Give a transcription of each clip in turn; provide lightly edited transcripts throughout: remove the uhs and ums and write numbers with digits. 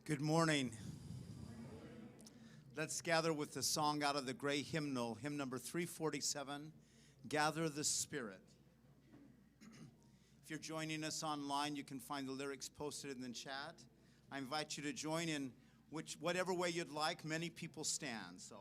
Good morning. Let's gather with the song out of the gray hymnal, hymn number 347, Gather the Spirit. If you're joining us online, you can find the lyrics posted in the chat. I invite you to join in whatever way you'd like. Many people stand, so.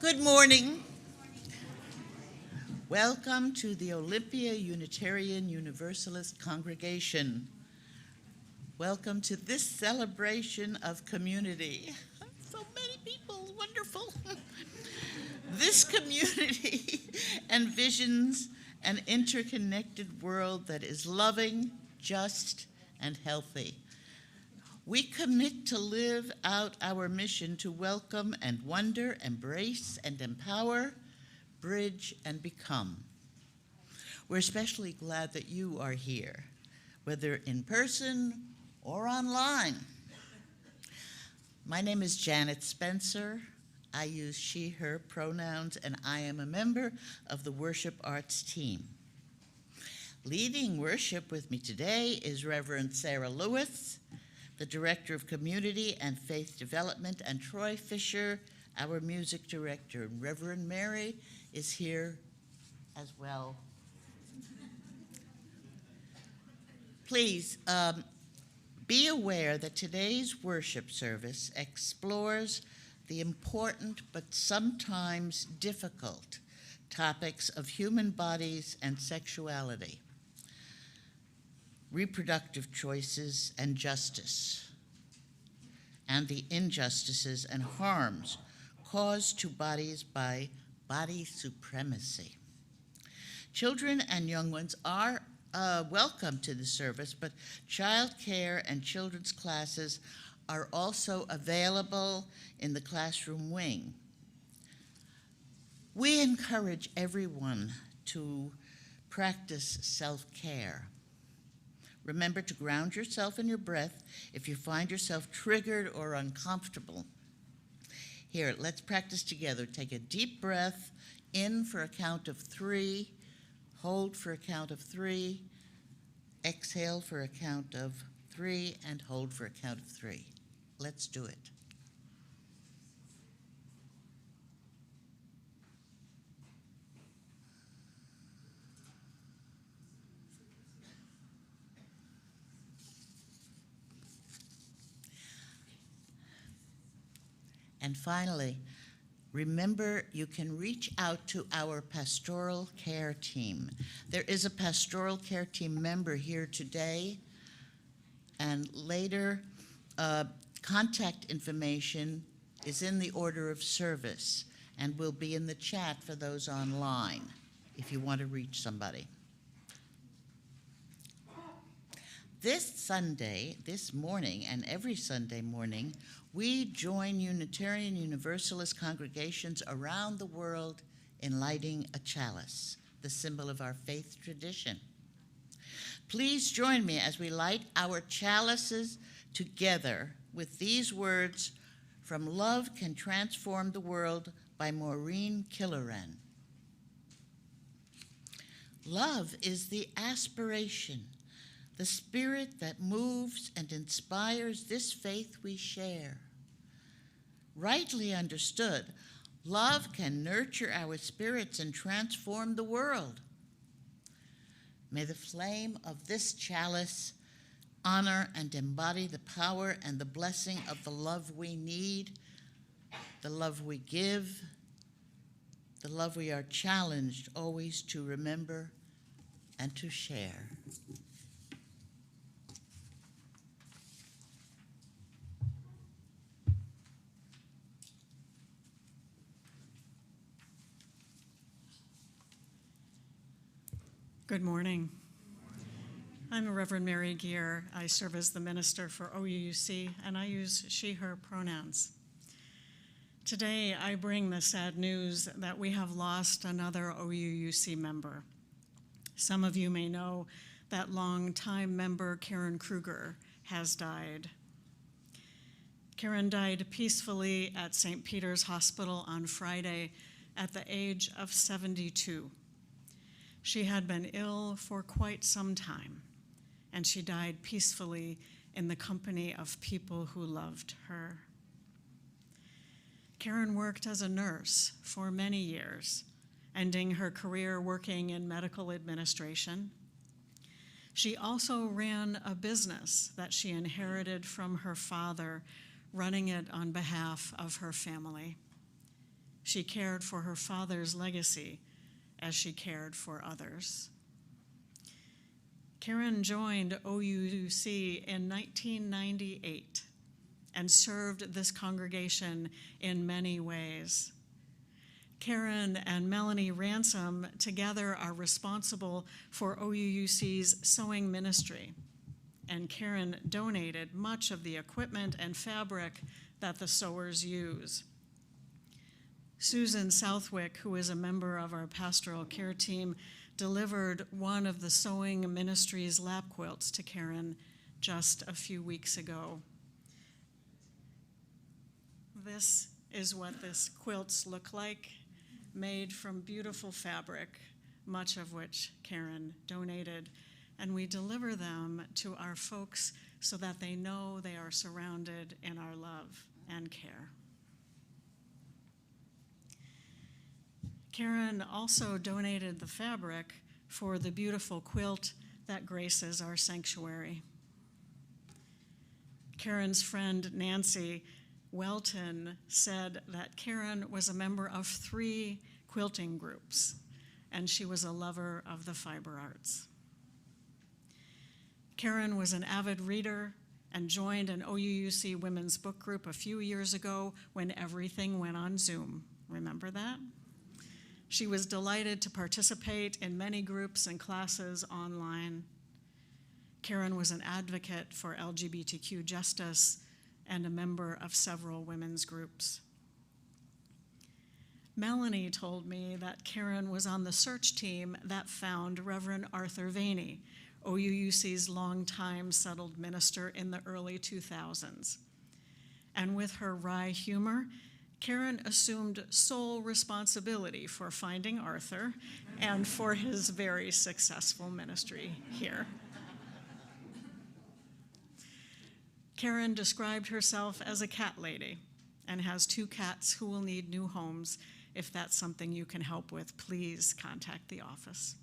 Good morning. Welcome to the Olympia Unitarian Universalist Congregation. Welcome to this celebration of community. So many people, wonderful. This community envisions an interconnected world that is loving, just, and healthy. We commit to live out our mission to welcome and wonder, embrace and empower, bridge and become. We're especially glad that you are here, whether in person or online. My name is Janet Spencer. I use she, her pronouns, and I am a member of the worship arts team. Leading worship with me today is Reverend Sara Lewis, the Director of Community and Faith Development, and Troy Fisher, our music director. Reverend Mary is here as well. Please be aware that today's worship service explores the important but sometimes difficult topics of human bodies and sexuality, reproductive choices and justice, and the injustices and harms caused to bodies by body supremacy. Children and young ones are welcome to the service, but child care and children's classes are also available in the classroom wing. We encourage everyone to practice self-care. Remember to ground yourself in your breath if you find yourself triggered or uncomfortable. Here, let's practice together. Take a deep breath in for a count of 3, hold for a count of 3, exhale for a count of 3, and hold for a count of 3. Let's do it. And finally, remember you can reach out to our pastoral care team. There is a pastoral care team member here today, and later contact information is in the order of service and will be in the chat for those online if you want to reach somebody. This Sunday, this morning, and every Sunday morning, we join Unitarian Universalist congregations around the world in lighting a chalice, the symbol of our faith tradition. Please join me as we light our chalices together with these words from Love Can Transform the World by Maureen Killoran. Love is the aspiration, the spirit that moves and inspires this faith we share. Rightly understood, love can nurture our spirits and transform the world. May the flame of this chalice honor and embody the power and the blessing of the love we need, the love we give, the love we are challenged always to remember and to share. Good morning. I'm Reverend Mary Gear. I serve as the minister for OUUC, and I use she, her pronouns. Today, I bring the sad news that we have lost another OUUC member. Some of you may know that longtime member Karen Kruger has died. Karen died peacefully at St. Peter's Hospital on Friday at the age of 72. She had been ill for quite some time, and she died peacefully in the company of people who loved her. Karen worked as a nurse for many years, ending her career working in medical administration. She also ran a business that she inherited from her father, running it on behalf of her family. She cared for her father's legacy as she cared for others. Karen joined OUUC in 1998 and served this congregation in many ways. Karen and Melanie Ransom together are responsible for OUUC's sewing ministry, and Karen donated much of the equipment and fabric that the sewers use. Susan Southwick, who is a member of our pastoral care team, delivered one of the sewing ministry's lap quilts to Karen just a few weeks ago. This is what this quilts look like, made from beautiful fabric, much of which Karen donated, and we deliver them to our folks so that they know they are surrounded in our love and care. Karen also donated the fabric for the beautiful quilt that graces our sanctuary. Karen's friend Nancy Welton said that Karen was a member of 3 quilting groups, and she was a lover of the fiber arts. Karen was an avid reader and joined an OUUC women's book group a few years ago when everything went on Zoom. Remember that? She was delighted to participate in many groups and classes online. Karen was an advocate for LGBTQ justice and a member of several women's groups. Melanie told me that Karen was on the search team that found Reverend Arthur Vaney, OUUC's longtime settled minister in the early 2000s. And with her wry humor, Karen assumed sole responsibility for finding Arthur and for his very successful ministry here. Karen described herself as a cat lady and has 2 cats who will need new homes. If that's something you can help with, please contact the office.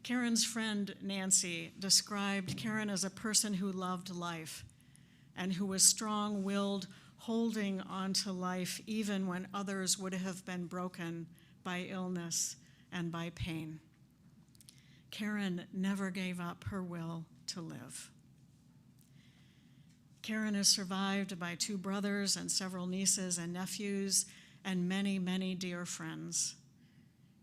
Karen's friend Nancy described Karen as a person who loved life and who was strong-willed, holding on to life even when others would have been broken by illness and by pain. Karen never gave up her will to live. Karen is survived by 2 brothers and several nieces and nephews and many, many dear friends.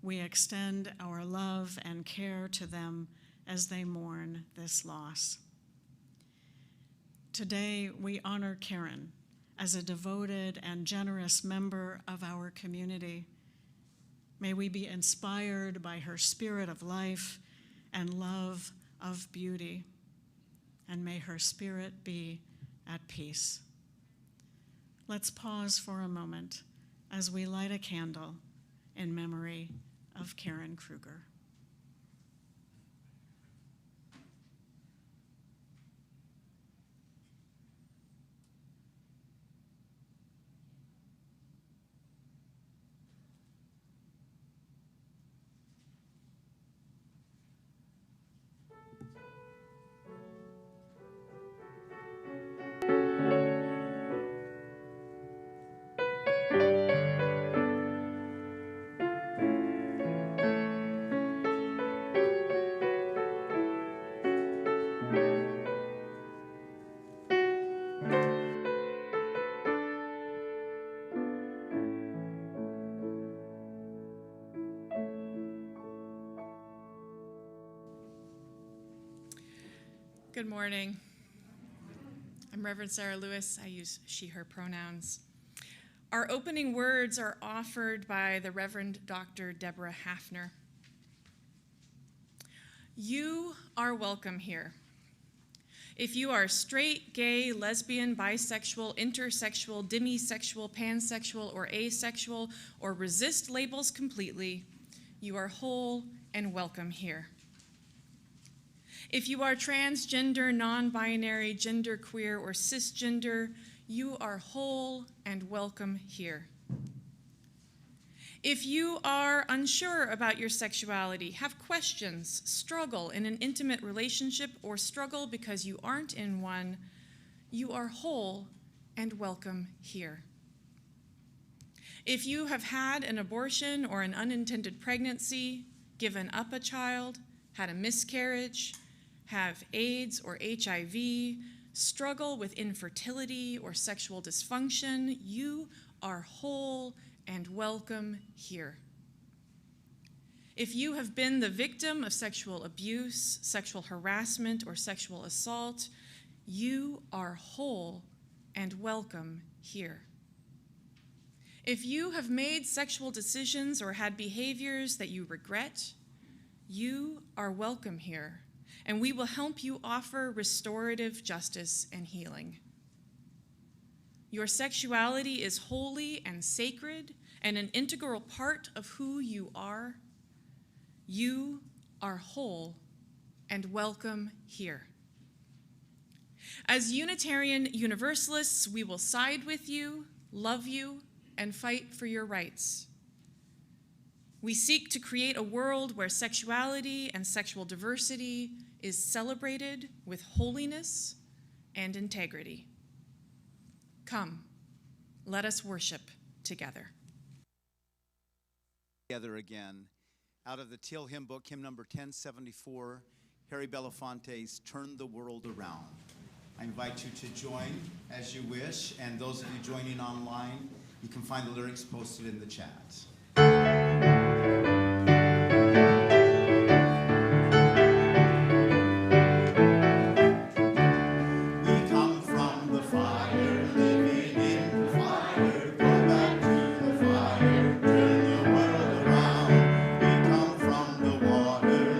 We extend our love and care to them as they mourn this loss. Today, we honor Karen as a devoted and generous member of our community. May we be inspired by her spirit of life and love of beauty, and may her spirit be at peace. Let's pause for a moment as we light a candle in memory of Karen Kruger. Good morning. I'm Reverend Sara Lewis. I use she, her pronouns. Our opening words are offered by the Reverend Dr. Deborah Hafner. You are welcome here. If you are straight, gay, lesbian, bisexual, intersexual, demisexual, pansexual, or asexual, or resist labels completely, you are whole and welcome here. If you are transgender, non-binary, genderqueer, or cisgender, you are whole and welcome here. If you are unsure about your sexuality, have questions, struggle in an intimate relationship, or struggle because you aren't in one, you are whole and welcome here. If you have had an abortion or an unintended pregnancy, given up a child, had a miscarriage, have AIDS or HIV, struggle with infertility or sexual dysfunction, you are whole and welcome here. If you have been the victim of sexual abuse, sexual harassment, or sexual assault, you are whole and welcome here. If you have made sexual decisions or had behaviors that you regret, you are welcome here, and we will help you offer restorative justice and healing. Your sexuality is holy and sacred and an integral part of who you are. You are whole and welcome here. As Unitarian Universalists, we will side with you, love you, and fight for your rights. We seek to create a world where sexuality and sexual diversity is celebrated with holiness and integrity. Come, let us worship together. Together again, out of the Teal hymn book, hymn number 1074, Harry Belafonte's Turn the World Around. I invite you to join as you wish, and those of you joining online, you can find the lyrics posted in the chat.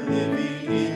Living in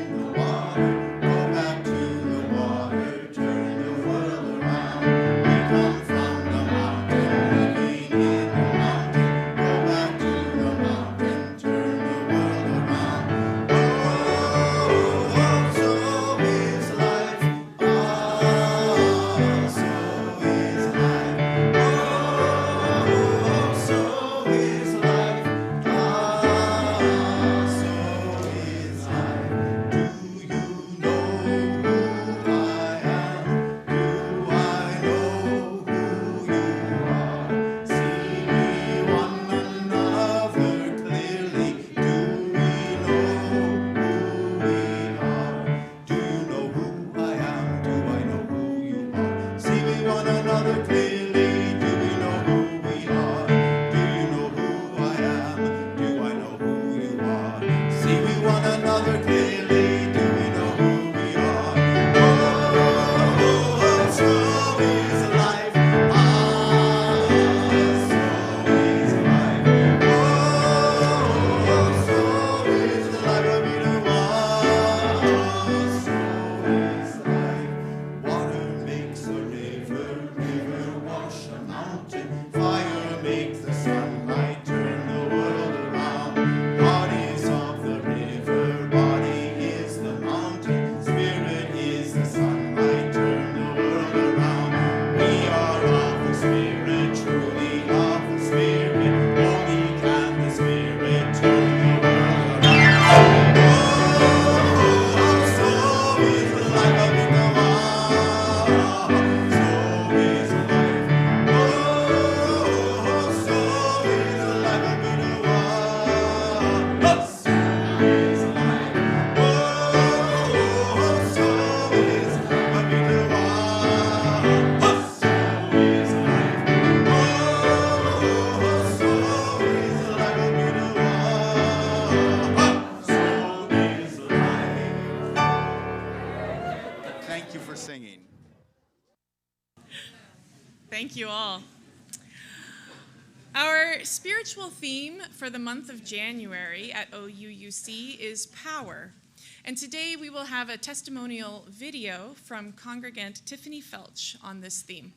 Our spiritual theme for the month of January at OUUC is power. And today we will have a testimonial video from congregant Tiffany Felch on this theme.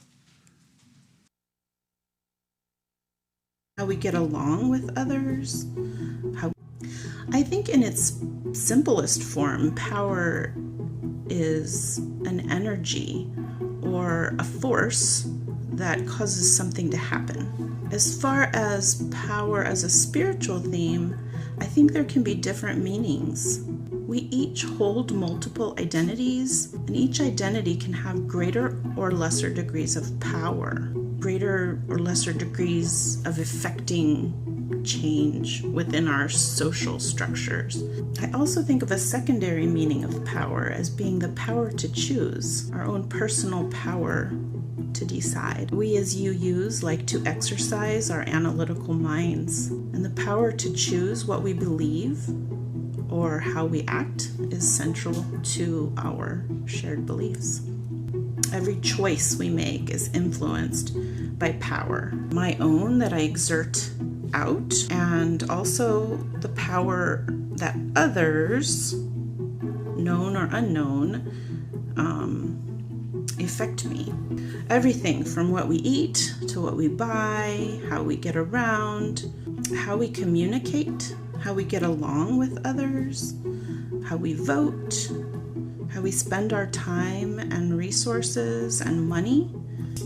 How we get along with others. I think in its simplest form, power is an energy or a force that causes something to happen. As far as power as a spiritual theme, I think there can be different meanings. We each hold multiple identities, and each identity can have greater or lesser degrees of power, greater or lesser degrees of affecting change within our social structures. I also think of a secondary meaning of power as being the power to choose, our own personal power to decide. We as UUs like to exercise our analytical minds, and the power to choose what we believe or how we act is central to our shared beliefs. Every choice we make is influenced by power, my own that I exert out, and also the power that others, known or unknown, affect me. Everything from what we eat to what we buy, how we get around, how we communicate, how we get along with others, how we vote, how we spend our time and resources and money.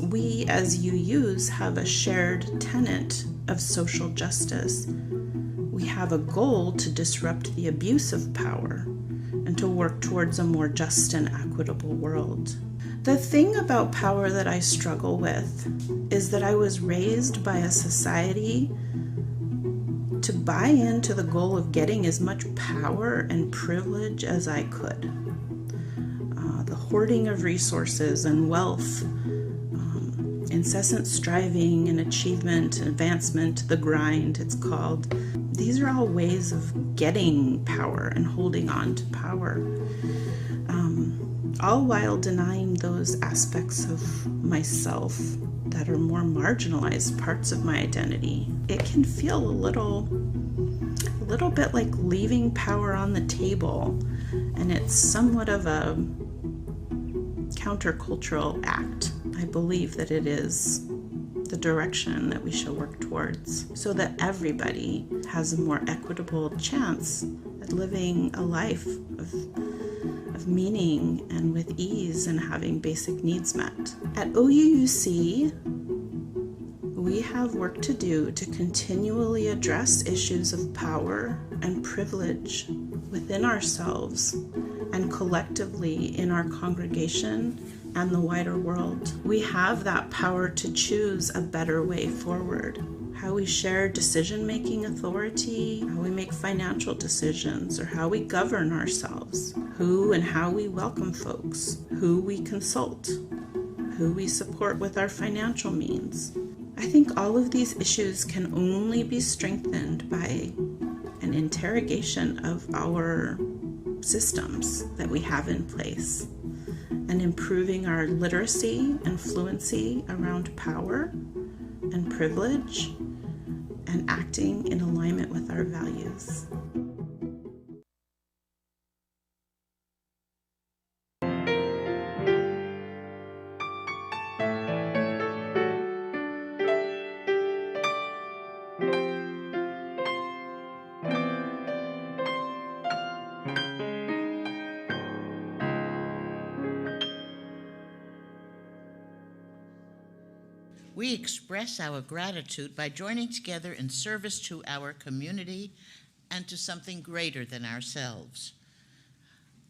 We as UUs have a shared tenet of social justice. We have a goal to disrupt the abuse of power and to work towards a more just and equitable world. The thing about power that I struggle with is that I was raised by a society to buy into the goal of getting as much power and privilege as I could. The hoarding of resources and wealth, incessant striving and achievement, advancement, the grind it's called. These are all ways of getting power and holding on to power, all while denying those aspects of myself that are more marginalized parts of my identity. It can feel a little bit like leaving power on the table, and it's somewhat of a countercultural act. I believe that it is the direction that we shall work towards so that everybody has a more equitable chance at living a life of meaning and with ease and having basic needs met. At OUUC, we have work to do to continually address issues of power and privilege within ourselves and collectively in our congregation and the wider world. We have that power to choose a better way forward. How we share decision-making authority, how we make financial decisions, or how we govern ourselves, who and how we welcome folks, who we consult, who we support with our financial means. I think all of these issues can only be strengthened by an interrogation of our systems that we have in place and improving our literacy and fluency around power and privilege and acting in alignment with our values. We express our gratitude by joining together in service to our community and to something greater than ourselves.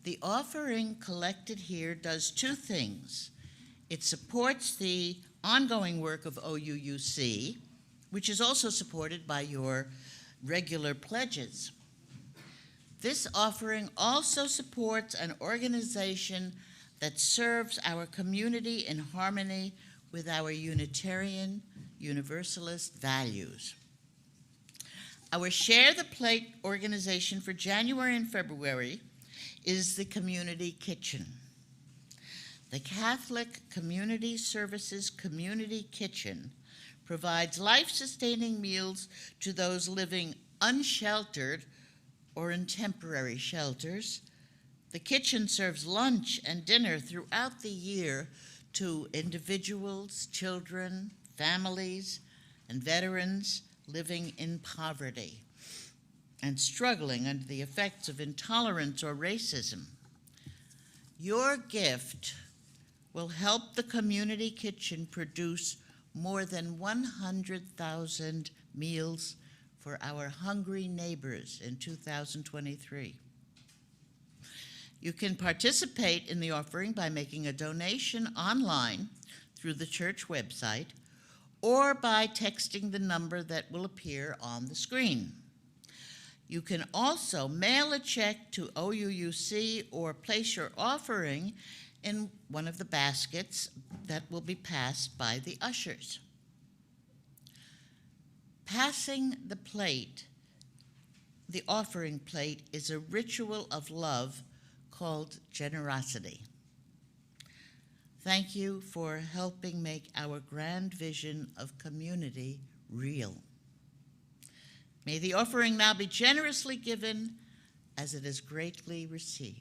The offering collected here does two things. It supports the ongoing work of OUUC, which is also supported by your regular pledges. This offering also supports an organization that serves our community in harmony with our Unitarian Universalist values. Our Share the Plate organization for January and February is the Community Kitchen. The Catholic Community Services Community Kitchen provides life-sustaining meals to those living unsheltered or in temporary shelters. The kitchen serves lunch and dinner throughout the year to individuals, children, families, and veterans living in poverty and struggling under the effects of intolerance or racism. Your gift will help the community kitchen produce more than 100,000 meals for our hungry neighbors in 2023. You can participate in the offering by making a donation online through the church website or by texting the number that will appear on the screen. You can also mail a check to OUUC or place your offering in one of the baskets that will be passed by the ushers. Passing the plate, the offering plate, is a ritual of love called generosity. Thank you for helping make our grand vision of community real. May the offering now be generously given as it is greatly received.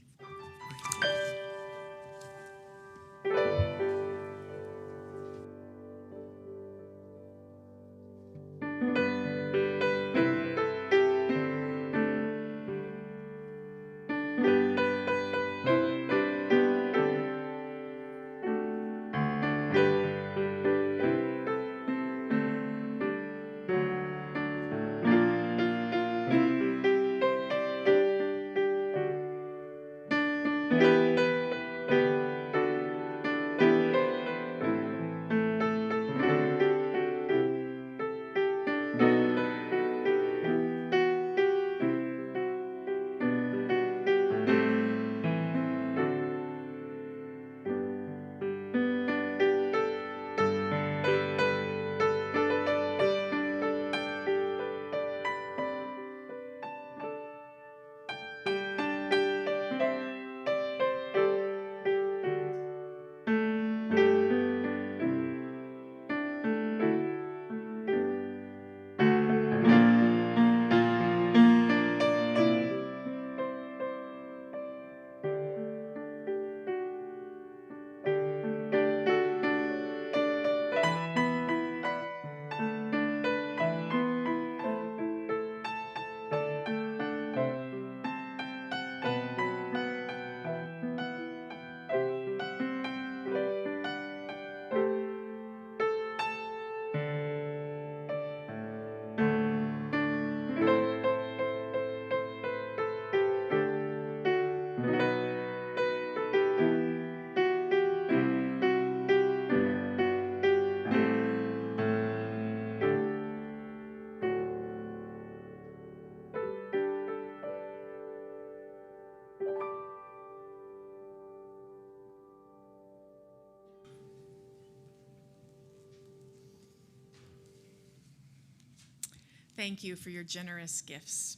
Thank you for your generous gifts.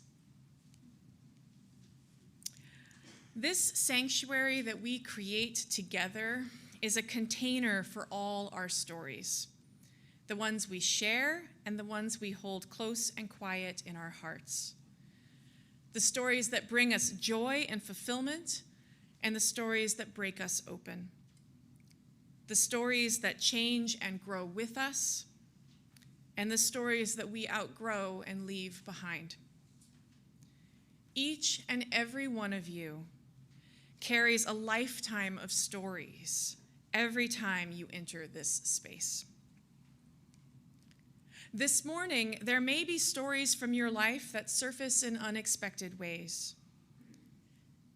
This sanctuary that we create together is a container for all our stories, the ones we share and the ones we hold close and quiet in our hearts. The stories that bring us joy and fulfillment, and the stories that break us open. The stories that change and grow with us, and the stories that we outgrow and leave behind. Each and every one of you carries a lifetime of stories every time you enter this space. This morning, there may be stories from your life that surface in unexpected ways.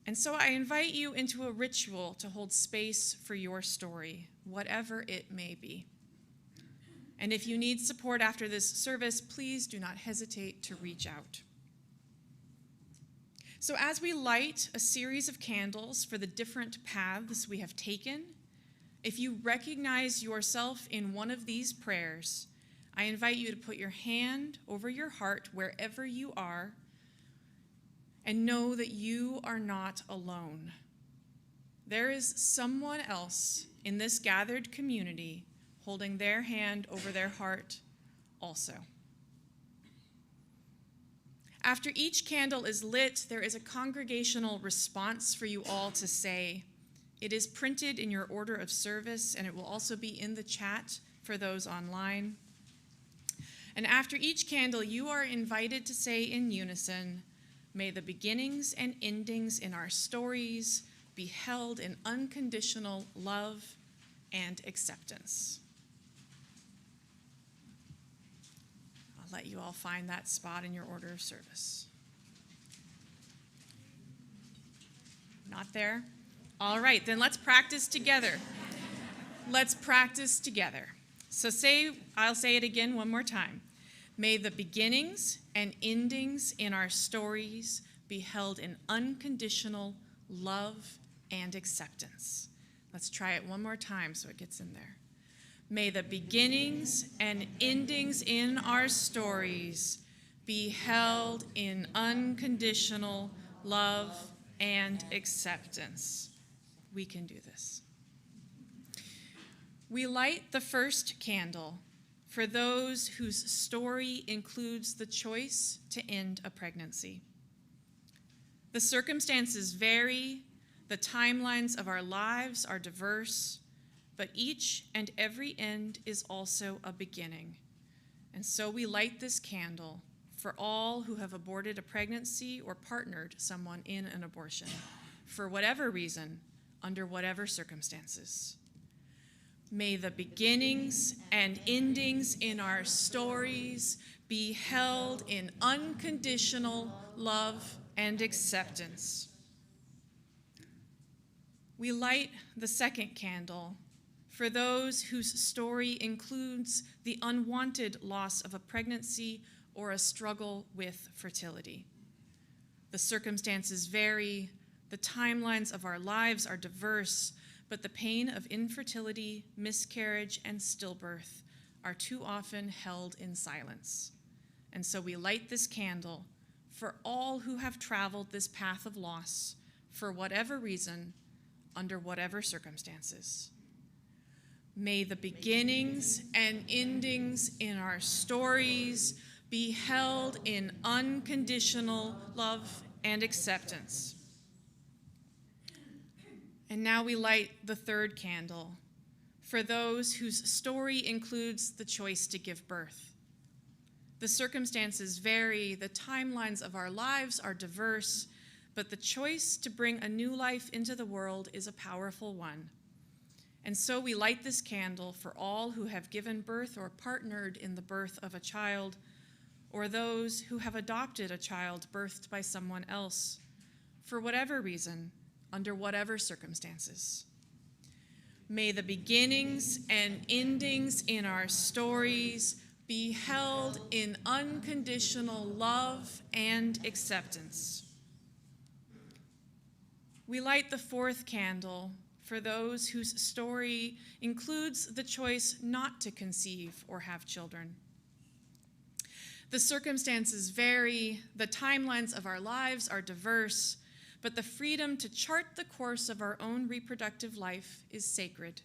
And so I invite you into a ritual to hold space for your story, whatever it may be. And if you need support after this service, please do not hesitate to reach out. So as we light a series of candles for the different paths we have taken, if you recognize yourself in one of these prayers, I invite you to put your hand over your heart wherever you are and know that you are not alone. There is someone else in this gathered community holding their hand over their heart also. After each candle is lit, there is a congregational response for you all to say. It is printed in your order of service, and it will also be in the chat for those online. And after each candle, you are invited to say in unison, "May the beginnings and endings in our stories be held in unconditional love and acceptance." I'll let you all find that spot in your order of service. Not there? All right, then let's practice together. Let's practice together. So I'll say it again one more time. May the beginnings and endings in our stories be held in unconditional love and acceptance. Let's try it one more time so it gets in there. May the beginnings and endings in our stories be held in unconditional love and acceptance. We can do this. We light the first candle for those whose story includes the choice to end a pregnancy. The circumstances vary, the timelines of our lives are diverse, but each and every end is also a beginning. And so we light this candle for all who have aborted a pregnancy or partnered someone in an abortion, for whatever reason, under whatever circumstances. May the beginnings and endings in our stories be held in unconditional love and acceptance. We light the second candle for those whose story includes the unwanted loss of a pregnancy or a struggle with fertility. The circumstances vary, the timelines of our lives are diverse, but the pain of infertility, miscarriage, and stillbirth are too often held in silence. And so we light this candle for all who have traveled this path of loss, for whatever reason, under whatever circumstances. May the beginnings and endings in our stories be held in unconditional love and acceptance. And now we light the third candle for those whose story includes the choice to give birth. The circumstances vary, the timelines of our lives are diverse, but the choice to bring a new life into the world is a powerful one. And so we light this candle for all who have given birth or partnered in the birth of a child, or those who have adopted a child birthed by someone else, for whatever reason, under whatever circumstances. May the beginnings and endings in our stories be held in unconditional love and acceptance. We light the fourth candle for those whose story includes the choice not to conceive or have children. The circumstances vary, the timelines of our lives are diverse, but the freedom to chart the course of our own reproductive life is sacred.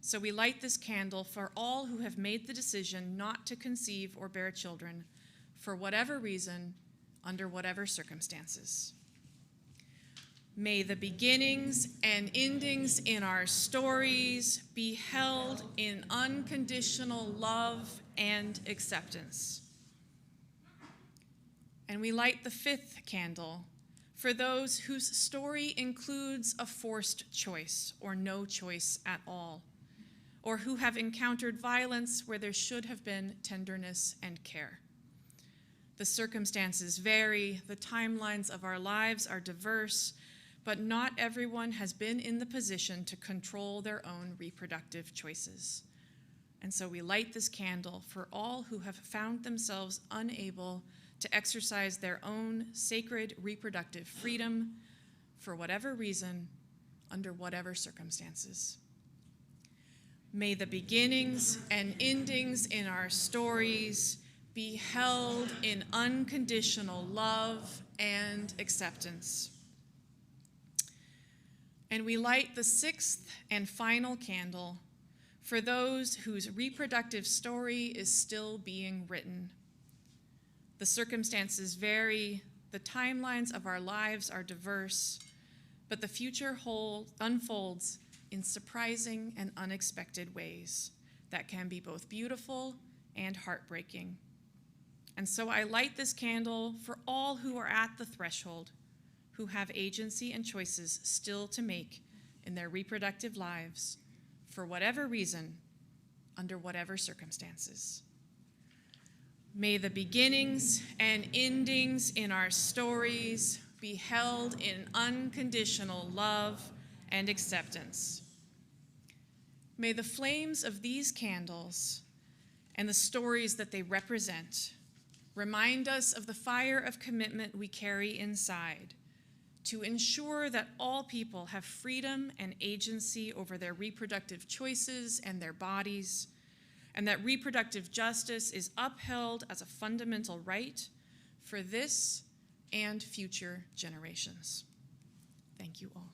So we light this candle for all who have made the decision not to conceive or bear children, for whatever reason, under whatever circumstances. May the beginnings and endings in our stories be held in unconditional love and acceptance. And we light the fifth candle for those whose story includes a forced choice or no choice at all, or who have encountered violence where there should have been tenderness and care. The circumstances vary, the timelines of our lives are diverse, but not everyone has been in the position to control their own reproductive choices. And so we light this candle for all who have found themselves unable to exercise their own sacred reproductive freedom for whatever reason, under whatever circumstances. May the beginnings and endings in our stories be held in unconditional love and acceptance. And we light the sixth and final candle for those whose reproductive story is still being written. The circumstances vary, the timelines of our lives are diverse, but the future unfolds in surprising and unexpected ways that can be both beautiful and heartbreaking. And so I light this candle for all who are at the threshold, who have agency and choices still to make in their reproductive lives, for whatever reason, under whatever circumstances. May the beginnings and endings in our stories be held in unconditional love and acceptance. May the flames of these candles and the stories that they represent remind us of the fire of commitment we carry inside to ensure that all people have freedom and agency over their reproductive choices and their bodies, and that reproductive justice is upheld as a fundamental right for this and future generations. Thank you all.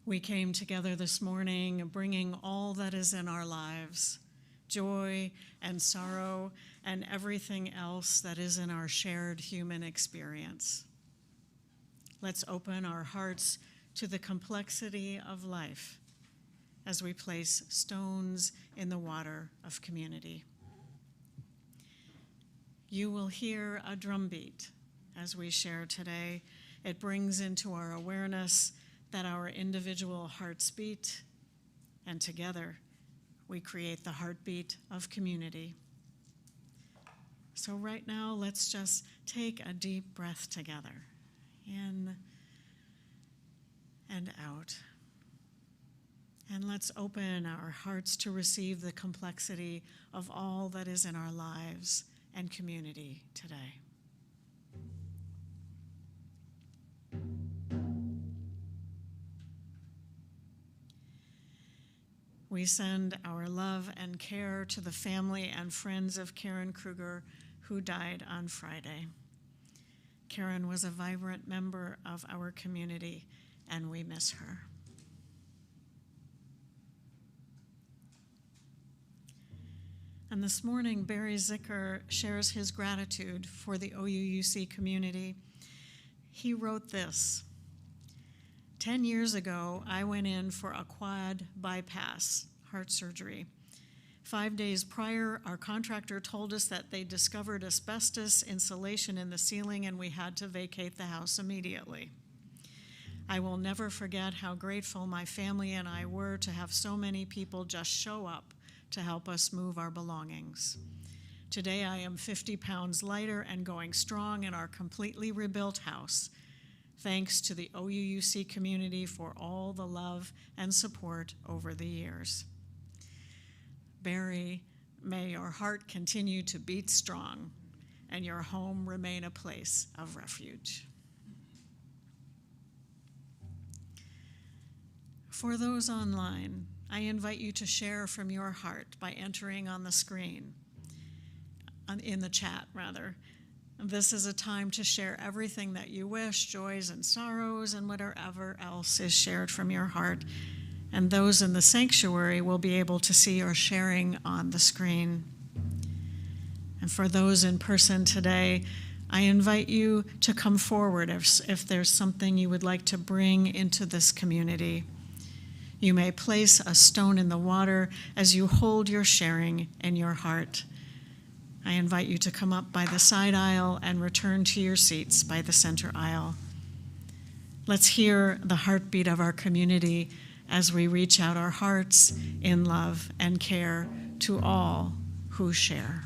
We came together this morning bringing all that is in our lives, joy and sorrow and everything else that is in our shared human experience. Let's open our hearts to the complexity of life as we place stones in the water of community. You will hear a drumbeat as we share today. It brings into our awareness that our individual hearts beat, and together we create the heartbeat of community. So right now, let's just take a deep breath together, in and out. And let's open our hearts to receive the complexity of all that is in our lives and community today. We send our love and care to the family and friends of Karen Kruger, who died on Friday. Karen was a vibrant member of our community, and we miss her. And this morning, Barry Zicker shares his gratitude for the OUUC community. He wrote this: 10 years ago, I went in for a quad bypass heart surgery. 5 days prior, our contractor told us that they discovered asbestos insulation in the ceiling and we had to vacate the house immediately. I will never forget how grateful my family and I were to have so many people just show up to help us move our belongings. Today, I am 50 pounds lighter and going strong in our completely rebuilt house, thanks to the OUUC community for all the love and support over the years. Barry, may your heart continue to beat strong and your home remain a place of refuge. For those online, I invite you to share from your heart by entering on the screen, in the chat rather. This is a time to share everything that you wish, joys and sorrows, and whatever else is shared from your heart. And those in the sanctuary will be able to see your sharing on the screen. And for those in person today, I invite you to come forward if there's something you would like to bring into this community. You may place a stone in the water as you hold your sharing in your heart. I invite you to come up by the side aisle and return to your seats by the center aisle. Let's hear the heartbeat of our community as we reach out our hearts in love and care to all who share.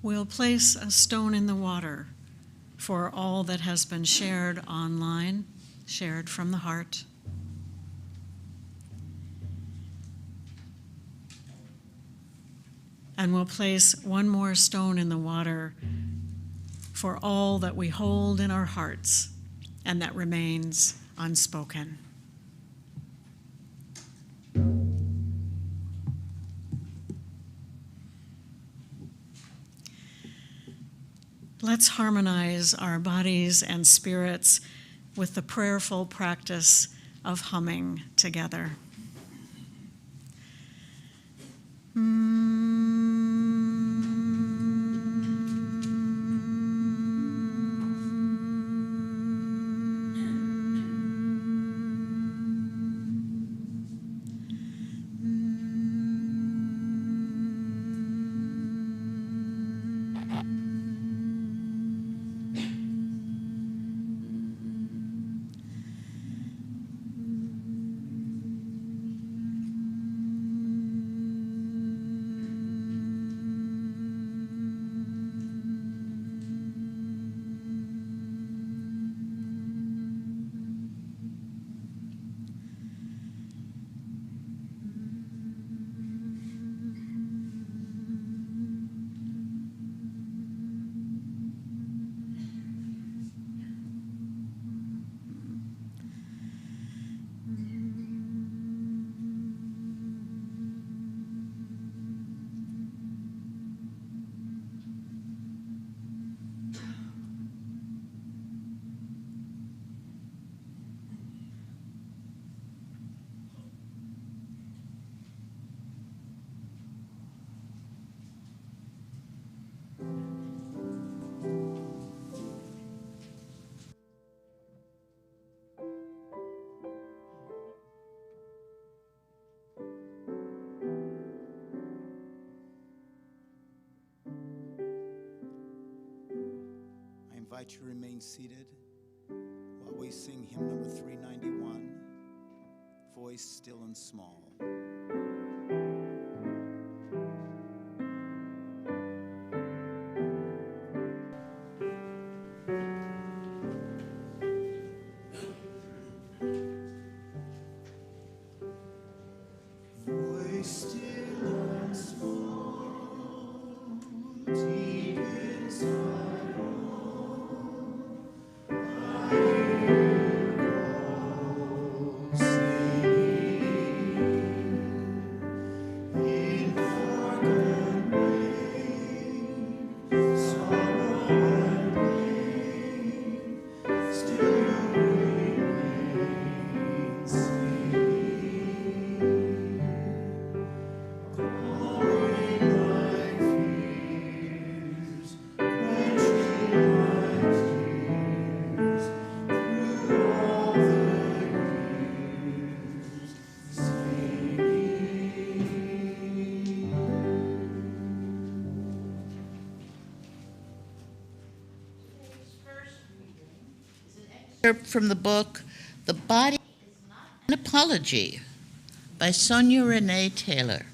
We'll place a stone in the water for all that has been shared online, shared from the heart. And we'll place one more stone in the water for all that we hold in our hearts and that remains unspoken. Let's harmonize our bodies and spirits with the prayerful practice of humming together. I invite you to remain seated while we sing hymn number 391, Voice Still and Small. Voice still and small, deep inside. From the book, The Body is Not an Apology by Sonia Renee Taylor.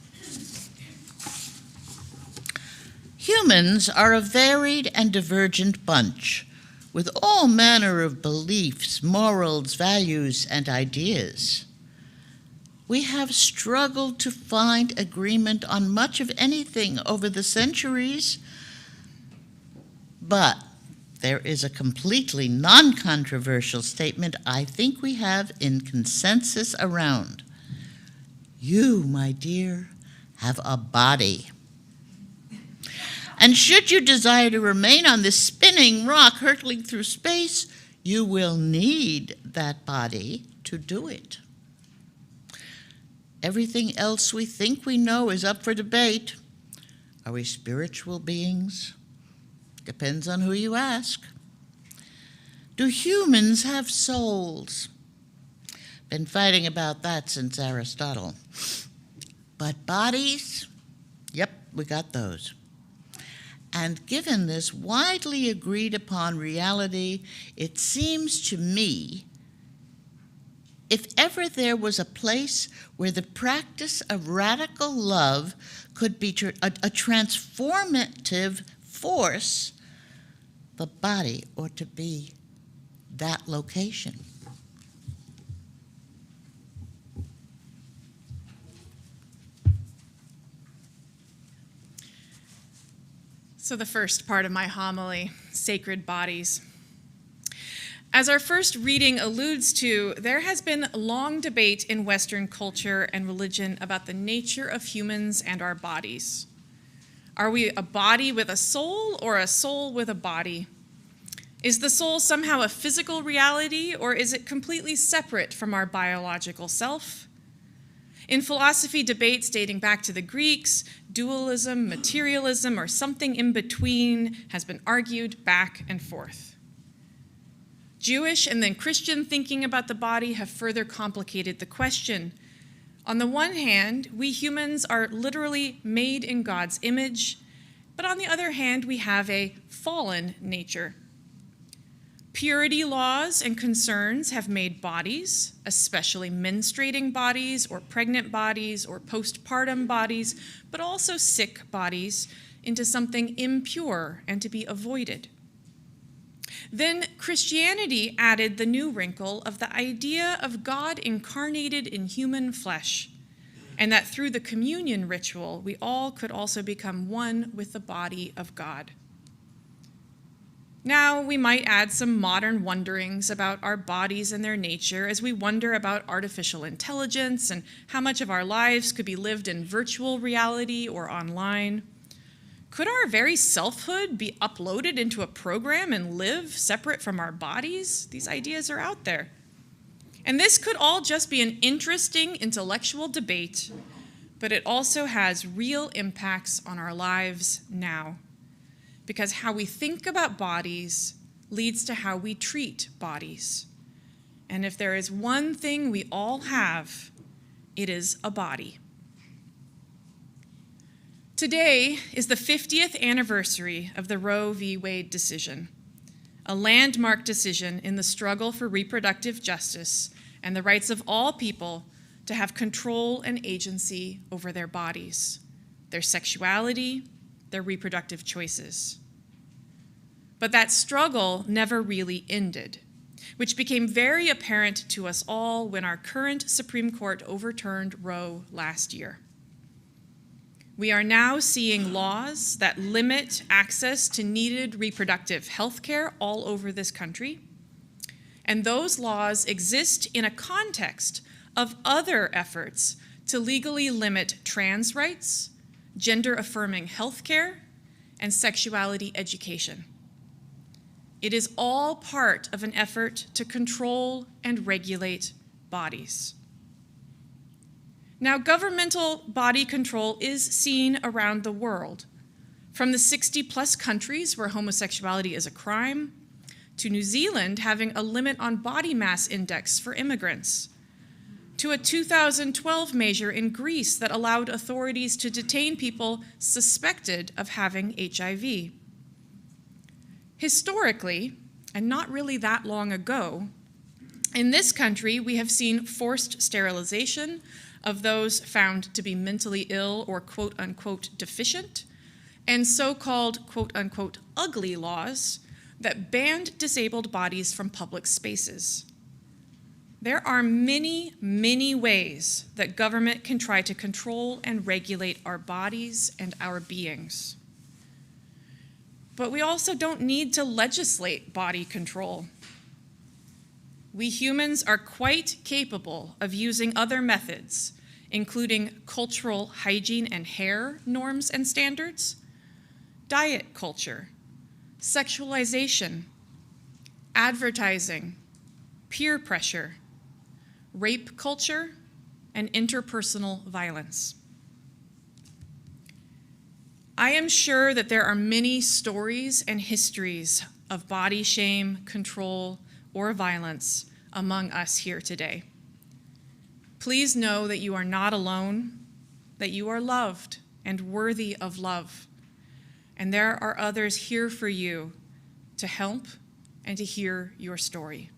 Humans are a varied and divergent bunch, with all manner of beliefs, morals, values, and ideas. We have struggled to find agreement on much of anything over the centuries, but there is a completely non-controversial statement I think we have in consensus around. You, my dear, have a body. And should you desire to remain on this spinning rock hurtling through space, you will need that body to do it. Everything else we think we know is up for debate. Are we spiritual beings? Depends on who you ask. Do humans have souls? Been fighting about that since Aristotle. But bodies? Yep, we got those. And given this widely agreed upon reality, it seems to me, if ever there was a place where the practice of radical love could be a transformative force the body or to be that location. So the first part of my homily, sacred bodies. As our first reading alludes to, there has been long debate in Western culture and religion about the nature of humans and our bodies. Are we a body with a soul or a soul with a body? Is the soul somehow a physical reality, or is it completely separate from our biological self? In philosophy debates dating back to the Greeks, dualism, materialism, or something in between has been argued back and forth. Jewish and then Christian thinking about the body have further complicated the question. On the one hand, we humans are literally made in God's image, but on the other hand, we have a fallen nature. Purity laws and concerns have made bodies, especially menstruating bodies or pregnant bodies or postpartum bodies, but also sick bodies, into something impure and to be avoided. Then Christianity added the new wrinkle of the idea of God incarnated in human flesh, and that through the communion ritual, we all could also become one with the body of God. Now, we might add some modern wonderings about our bodies and their nature as we wonder about artificial intelligence and how much of our lives could be lived in virtual reality or online. Could our very selfhood be uploaded into a program and live separate from our bodies? These ideas are out there. And this could all just be an interesting intellectual debate, but it also has real impacts on our lives now. Because how we think about bodies leads to how we treat bodies. And if there is one thing we all have, it is a body. Today is the 50th anniversary of the Roe v. Wade decision, a landmark decision in the struggle for reproductive justice and the rights of all people to have control and agency over their bodies, their sexuality, their reproductive choices. But that struggle never really ended, which became very apparent to us all when our current Supreme Court overturned Roe last year. We are now seeing laws that limit access to needed reproductive health care all over this country. And those laws exist in a context of other efforts to legally limit trans rights, gender-affirming health care, and sexuality education. It is all part of an effort to control and regulate bodies. Now, governmental body control is seen around the world, from the 60-plus countries where homosexuality is a crime, to New Zealand having a limit on body mass index for immigrants, to a 2012 measure in Greece that allowed authorities to detain people suspected of having HIV. Historically, and not really that long ago, in this country we have seen forced sterilization of those found to be mentally ill or quote-unquote deficient, and so-called quote-unquote ugly laws that banned disabled bodies from public spaces. There are many, many ways that government can try to control and regulate our bodies and our beings. But we also don't need to legislate body control. We humans are quite capable of using other methods, including cultural hygiene and hair norms and standards, diet culture, sexualization, advertising, peer pressure, rape culture, and interpersonal violence. I am sure that there are many stories and histories of body shame, control, or violence among us here today. Please know that you are not alone, that you are loved and worthy of love, and there are others here for you to help and to hear your story.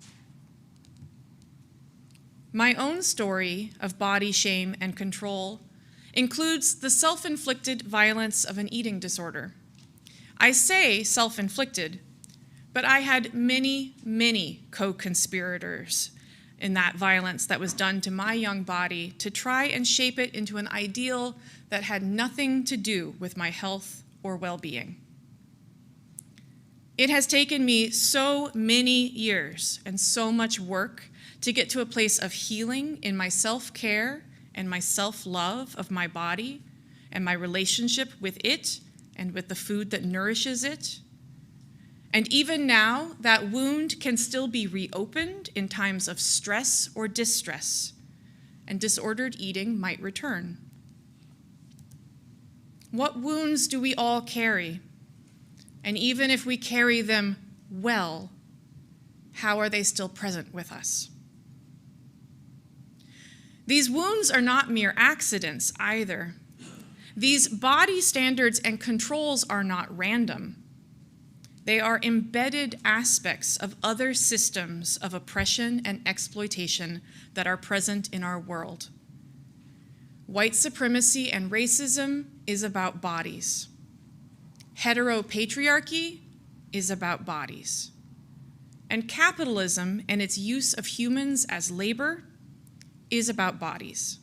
My own story of body shame and control includes the self-inflicted violence of an eating disorder. I say self-inflicted, but I had many, many co-conspirators in that violence that was done to my young body to try and shape it into an ideal that had nothing to do with my health or well-being. It has taken me so many years and so much work to get to a place of healing in my self-care and my self-love of my body and my relationship with it and with the food that nourishes it. And even now, that wound can still be reopened in times of stress or distress, and disordered eating might return. What wounds do we all carry? And even if we carry them well, how are they still present with us? These wounds are not mere accidents either. These body standards and controls are not random. They are embedded aspects of other systems of oppression and exploitation that are present in our world. White supremacy and racism is about bodies. Heteropatriarchy is about bodies. And capitalism and its use of humans as labor is about bodies.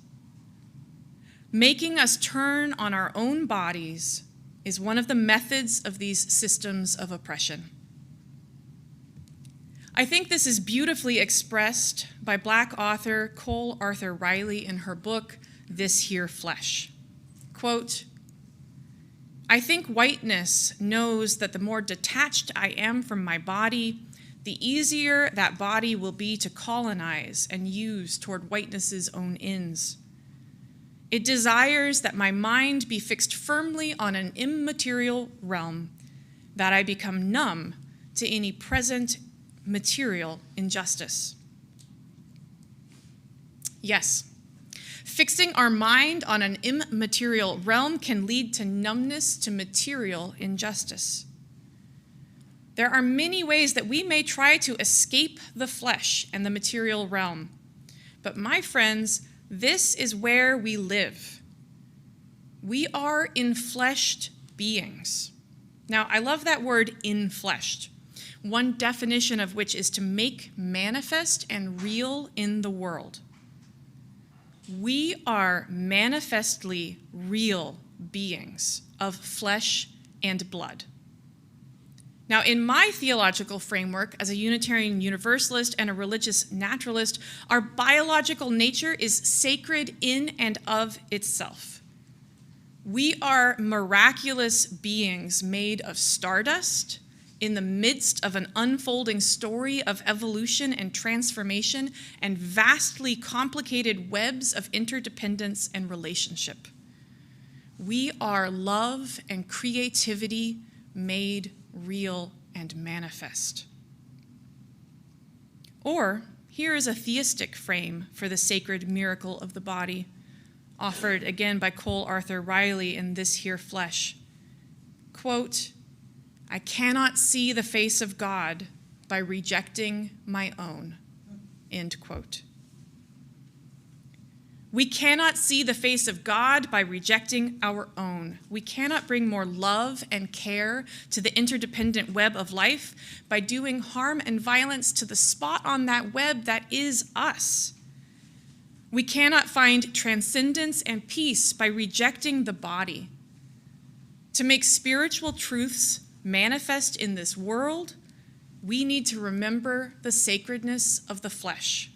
Making us turn on our own bodies is one of the methods of these systems of oppression. I think this is beautifully expressed by Black author Cole Arthur Riley in her book, This Here Flesh. Quote, I think whiteness knows that the more detached I am from my body, the easier that body will be to colonize and use toward whiteness's own ends. It desires that my mind be fixed firmly on an immaterial realm, that I become numb to any present material injustice. Yes, fixing our mind on an immaterial realm can lead to numbness to material injustice. There are many ways that we may try to escape the flesh and the material realm, but my friends, this is where we live. We are infleshed beings. Now, I love that word, infleshed, one definition of which is to make manifest and real in the world. We are manifestly real beings of flesh and blood. Now, in my theological framework, as a Unitarian Universalist and a religious naturalist, our biological nature is sacred in and of itself. We are miraculous beings made of stardust in the midst of an unfolding story of evolution and transformation and vastly complicated webs of interdependence and relationship. We are love and creativity made real and manifest. Or, here is a theistic frame for the sacred miracle of the body, offered again by Cole Arthur Riley in This Here Flesh. Quote, I cannot see the face of God by rejecting my own, end quote. We cannot see the face of God by rejecting our own. We cannot bring more love and care to the interdependent web of life by doing harm and violence to the spot on that web that is us. We cannot find transcendence and peace by rejecting the body. To make spiritual truths manifest in this world, we need to remember the sacredness of the flesh.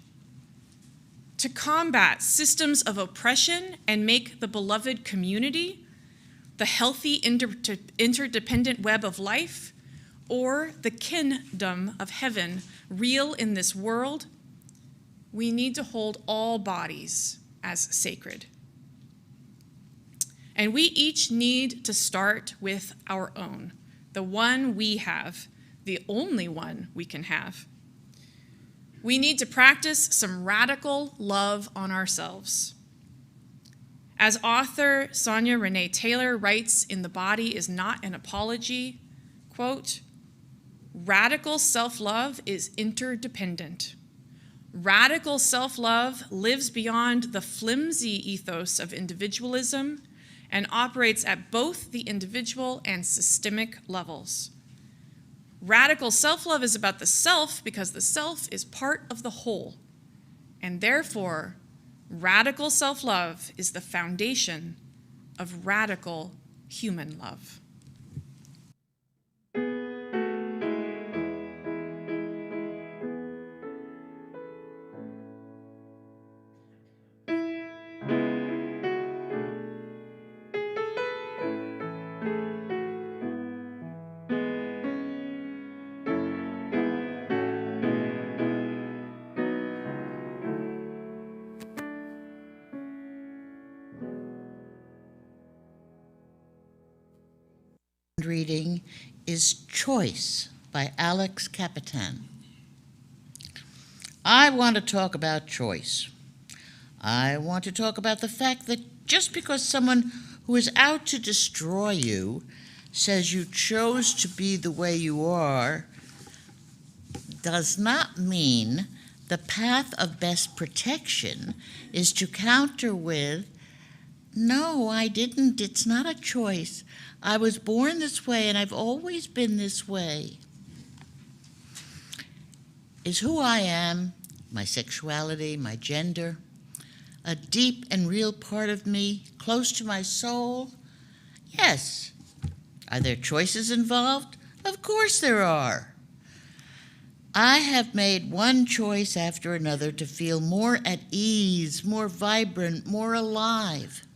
To combat systems of oppression and make the beloved community, the healthy interdependent web of life, or the kingdom of heaven real in this world, we need to hold all bodies as sacred. And we each need to start with our own, the one we have, the only one we can have. We need to practice some radical love on ourselves. As author Sonia Renee Taylor writes in The Body is Not an Apology, quote, radical self-love is interdependent. Radical self-love lives beyond the flimsy ethos of individualism and operates at both the individual and systemic levels. Radical self-love is about the self because the self is part of the whole, and therefore, radical self-love is the foundation of radical human love. Reading is Choice by Alex Capitan. I want to talk about choice. I want to talk about the fact that just because someone who is out to destroy you says you chose to be the way you are does not mean the path of best protection is to counter with, no, I didn't. It's not a choice. I was born this way and I've always been this way. Is who I am, my sexuality, my gender, a deep and real part of me, close to my soul? Yes. Are there choices involved? Of course there are. I have made one choice after another to feel more at ease, more vibrant, more alive.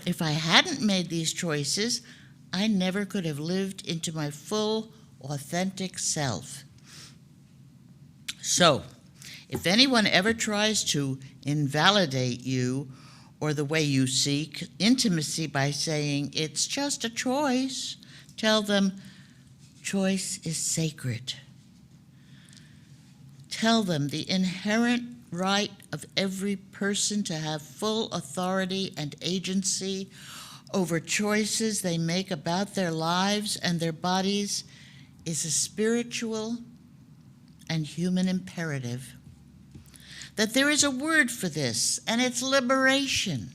If I hadn't made these choices, I never could have lived into my full, authentic self. So, if anyone ever tries to invalidate you or the way you seek intimacy by saying, it's just a choice, tell them, choice is sacred. Tell them the inherent right of every person to have full authority and agency over choices they make about their lives and their bodies is a spiritual and human imperative. That there is a word for this, and it's liberation.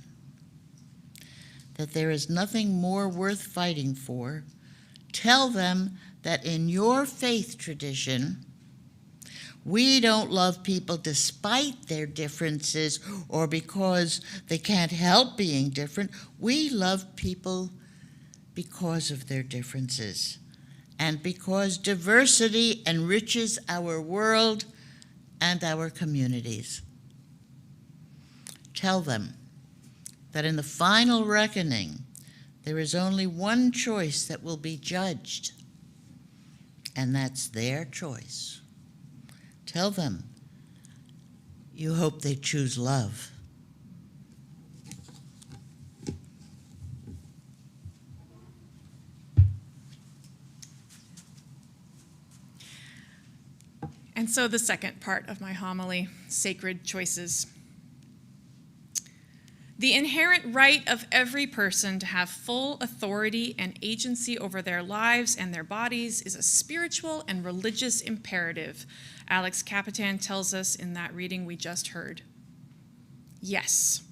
That there is nothing more worth fighting for. Tell them that in your faith tradition, we don't love people despite their differences or because they can't help being different. We love people because of their differences and because diversity enriches our world and our communities. Tell them that in the final reckoning, there is only one choice that will be judged, and that's their choice. Tell them you hope they choose love. And so the second part of my homily, sacred choices. The inherent right of every person to have full authority and agency over their lives and their bodies is a spiritual and religious imperative, Alex Capitan tells us in that reading we just heard. Yes.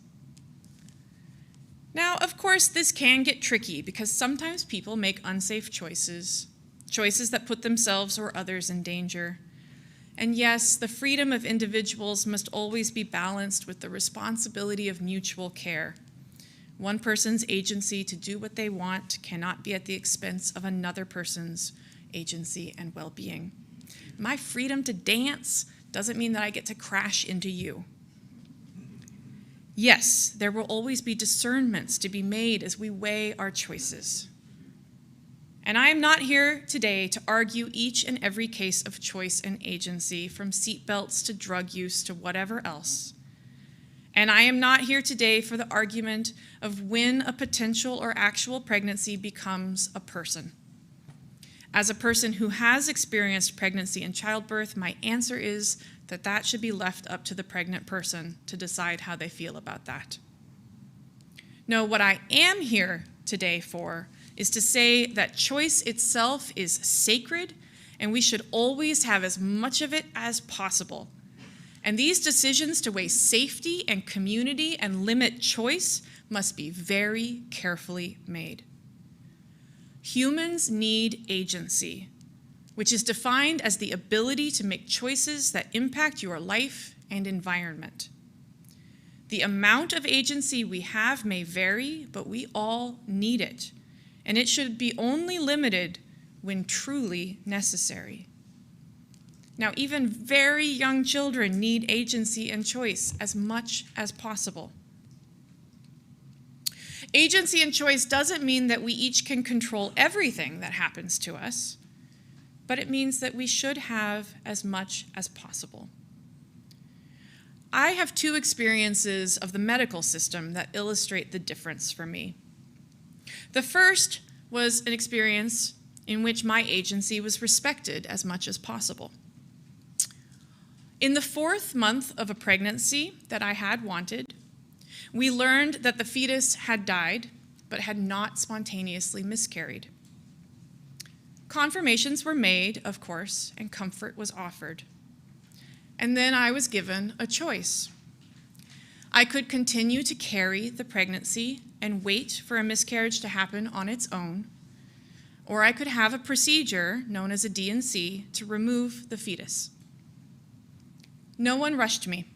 Now, of course, this can get tricky because sometimes people make unsafe choices, choices that put themselves or others in danger. And yes, the freedom of individuals must always be balanced with the responsibility of mutual care. One person's agency to do what they want cannot be at the expense of another person's agency and well-being. My freedom to dance doesn't mean that I get to crash into you. Yes, there will always be discernments to be made as we weigh our choices. And I am not here today to argue each and every case of choice and agency, from seatbelts to drug use to whatever else. And I am not here today for the argument of when a potential or actual pregnancy becomes a person. As a person who has experienced pregnancy and childbirth, my answer is that that should be left up to the pregnant person to decide how they feel about that. No, what I am here today for is to say that choice itself is sacred, and we should always have as much of it as possible. And these decisions to weigh safety and community and limit choice must be very carefully made. Humans need agency, which is defined as the ability to make choices that impact your life and environment. The amount of agency we have may vary, but we all need it, and it should be only limited when truly necessary. Now, even very young children need agency and choice as much as possible. Agency and choice doesn't mean that we each can control everything that happens to us, but it means that we should have as much as possible. I have two experiences of the medical system that illustrate the difference for me. The first was an experience in which my agency was respected as much as possible. In the 4th month of a pregnancy that I had wanted, we learned that the fetus had died, but had not spontaneously miscarried. Confirmations were made, of course, and comfort was offered. And then I was given a choice. I could continue to carry the pregnancy and wait for a miscarriage to happen on its own, or I could have a procedure known as a D&C to remove the fetus. No one rushed me.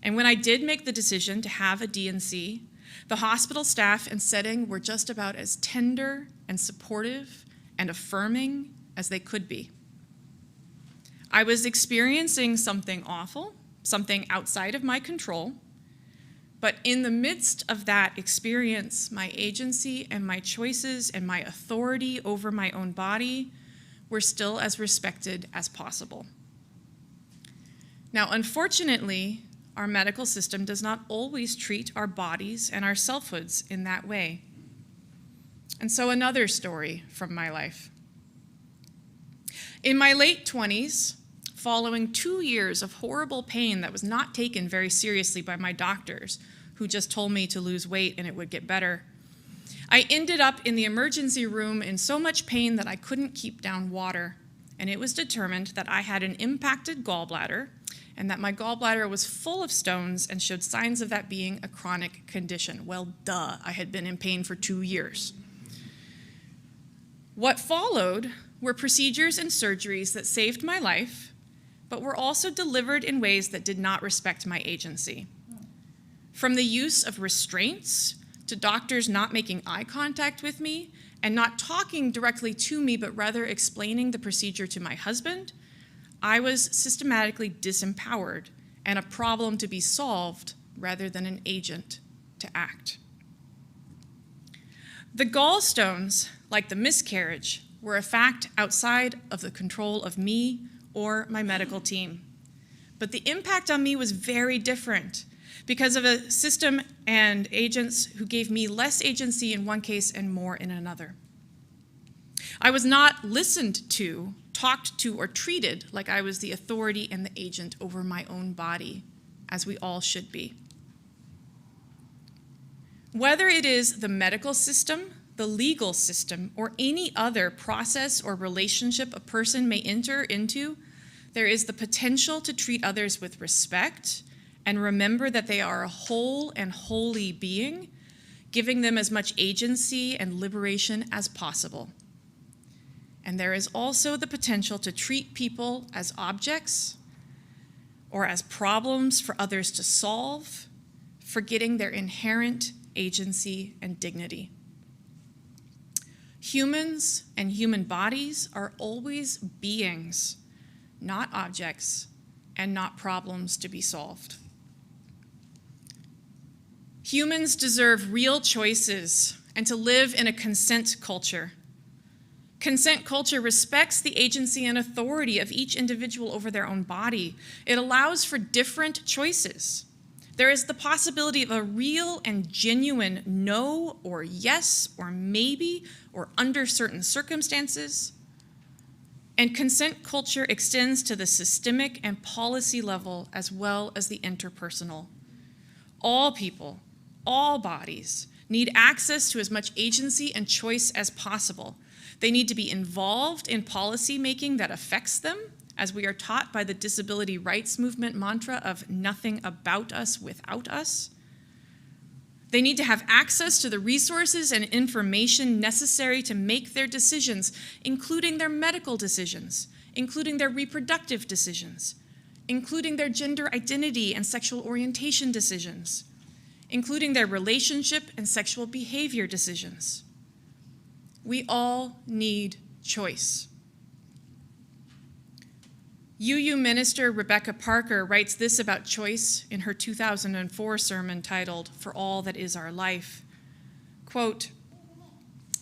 And when I did make the decision to have a D&C, the hospital staff and setting were just about as tender and supportive and affirming as they could be. I was experiencing something awful, something outside of my control, but in the midst of that experience, my agency and my choices and my authority over my own body were still as respected as possible. Now, unfortunately, our medical system does not always treat our bodies and our selfhoods in that way. And so another story from my life. In my late 20s, following 2 years of horrible pain that was not taken very seriously by my doctors, who just told me to lose weight and it would get better, I ended up in the emergency room in so much pain that I couldn't keep down water, and it was determined that I had an impacted gallbladder and that my gallbladder was full of stones and showed signs of that being a chronic condition. Well, duh, I had been in pain for 2 years. What followed were procedures and surgeries that saved my life, but were also delivered in ways that did not respect my agency. From the use of restraints to doctors not making eye contact with me and not talking directly to me, but rather explaining the procedure to my husband, I was systematically disempowered and a problem to be solved rather than an agent to act. The gallstones, like the miscarriage, were a fact outside of the control of me or my medical team. But the impact on me was very different because of a system and agents who gave me less agency in one case and more in another. I was not listened to, talked to, or treated like I was the authority and the agent over my own body, as we all should be. Whether it is the medical system, the legal system, or any other process or relationship a person may enter into, there is the potential to treat others with respect and remember that they are a whole and holy being, giving them as much agency and liberation as possible. And there is also the potential to treat people as objects or as problems for others to solve, forgetting their inherent agency and dignity. Humans and human bodies are always beings, not objects, and not problems to be solved. Humans deserve real choices and to live in a consent culture. Consent culture respects the agency and authority of each individual over their own body. It allows for different choices. There is the possibility of a real and genuine no or yes or maybe or under certain circumstances. And consent culture extends to the systemic and policy level as well as the interpersonal. All people, all bodies need access to as much agency and choice as possible. They need to be involved in policy making that affects them, as we are taught by the disability rights movement mantra of nothing about us without us. They need to have access to the resources and information necessary to make their decisions, including their medical decisions, including their reproductive decisions, including their gender identity and sexual orientation decisions, including their relationship and sexual behavior decisions. We all need choice. UU minister Rebecca Parker writes this about choice in her 2004 sermon titled, "For All That Is Our Life." Quote,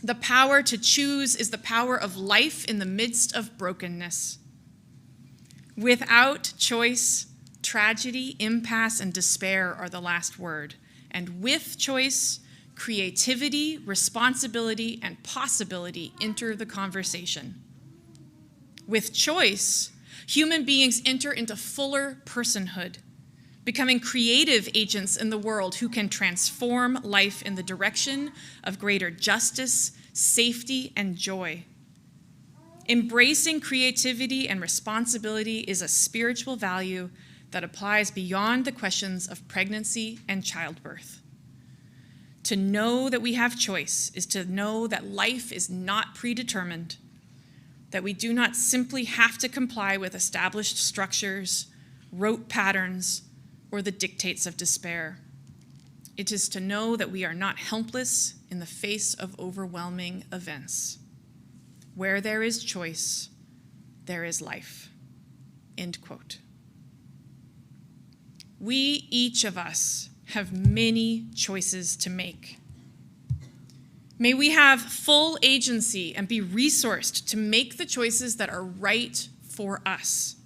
"The power to choose is the power of life in the midst of brokenness. Without choice, tragedy, impasse, and despair are the last word. And with choice, creativity, responsibility, and possibility enter the conversation. With choice, human beings enter into fuller personhood, becoming creative agents in the world who can transform life in the direction of greater justice, safety, and joy. Embracing creativity and responsibility is a spiritual value that applies beyond the questions of pregnancy and childbirth. To know that we have choice is to know that life is not predetermined, that we do not simply have to comply with established structures, rote patterns, or the dictates of despair. It is to know that we are not helpless in the face of overwhelming events. Where there is choice, there is life." End quote. We, each of us, have many choices to make. May we have full agency and be resourced to make the choices that are right for us.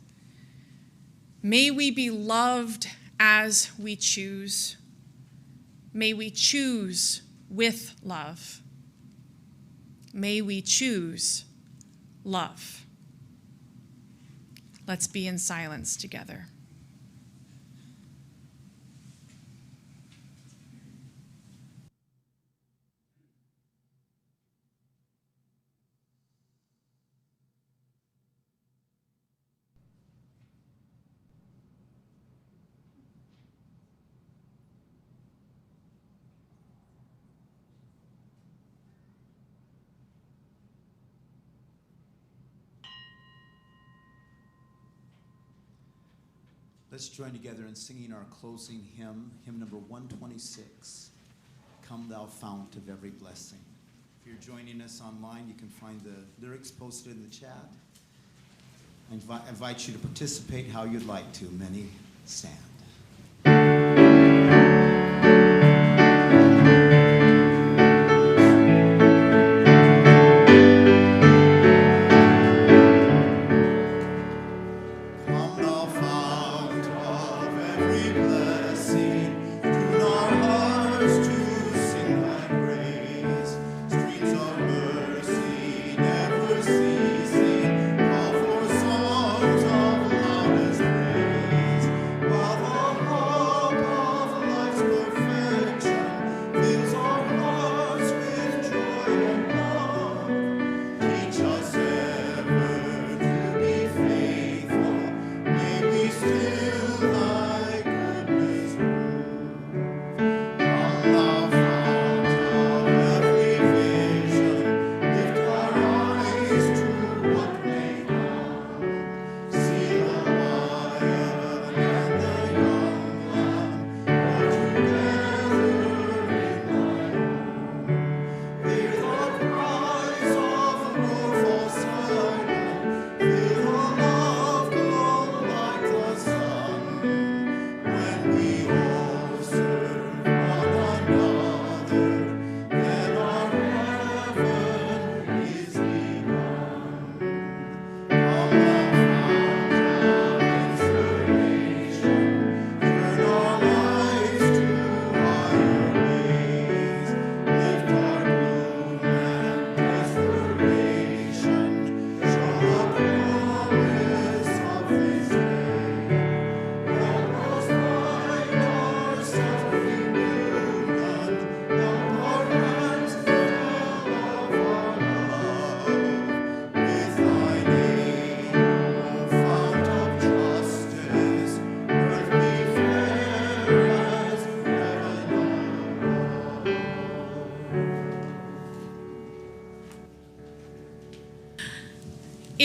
May we be loved as we choose. May we choose with love. May we choose love. Let's be in silence together. Let's join together in singing our closing hymn, hymn number 126, "Come Thou Fount of Every Blessing." If you're joining us online, you can find the lyrics posted in the chat. I invite you to participate how you'd like to. Many stand.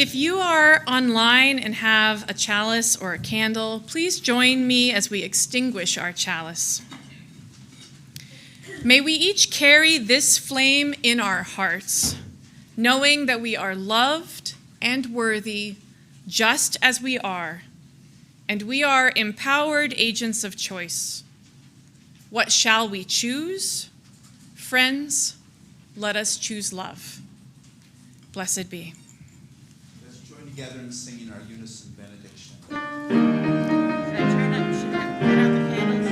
If you are online and have a chalice or a candle, please join me as we extinguish our chalice. May we each carry this flame in our hearts, knowing that we are loved and worthy just as we are, and we are empowered agents of choice. What shall we choose? Friends, let us choose love. Blessed be. Let's join together in singing our unison benediction. Should I turn up? Should I put out the candles?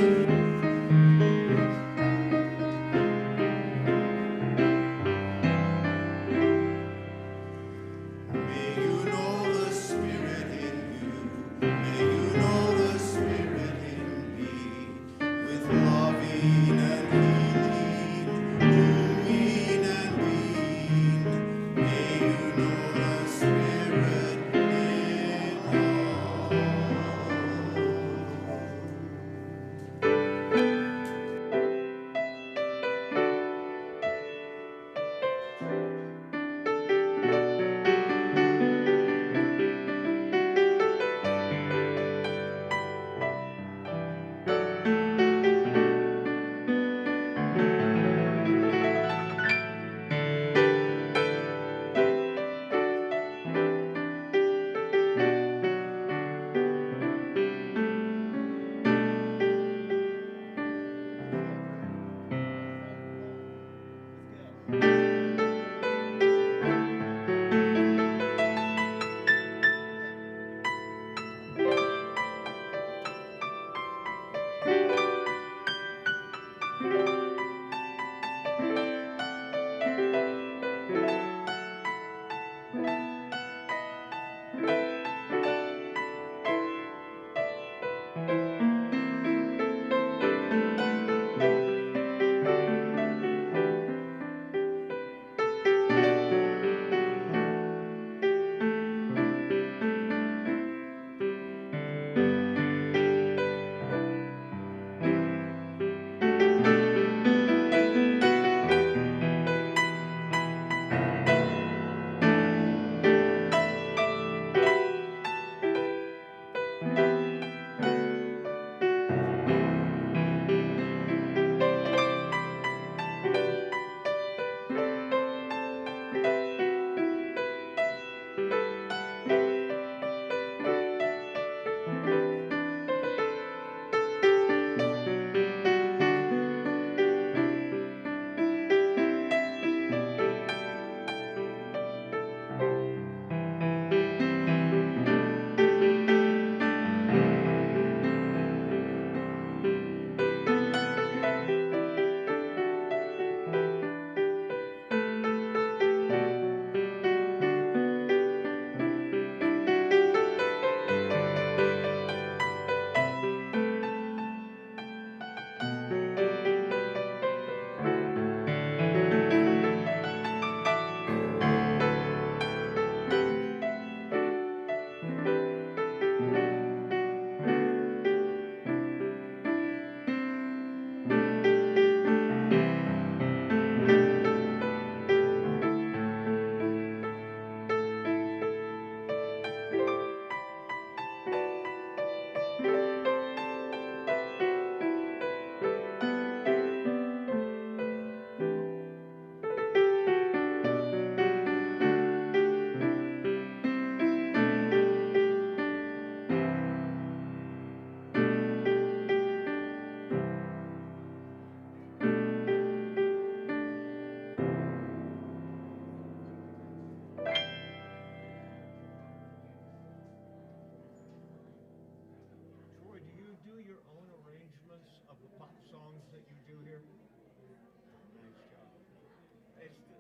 May you know the Spirit in you. May you know the Spirit in me. With loving and healing, doing and being. May you know the Spirit in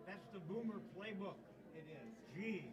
That's the Boomer playbook. It is. Geez.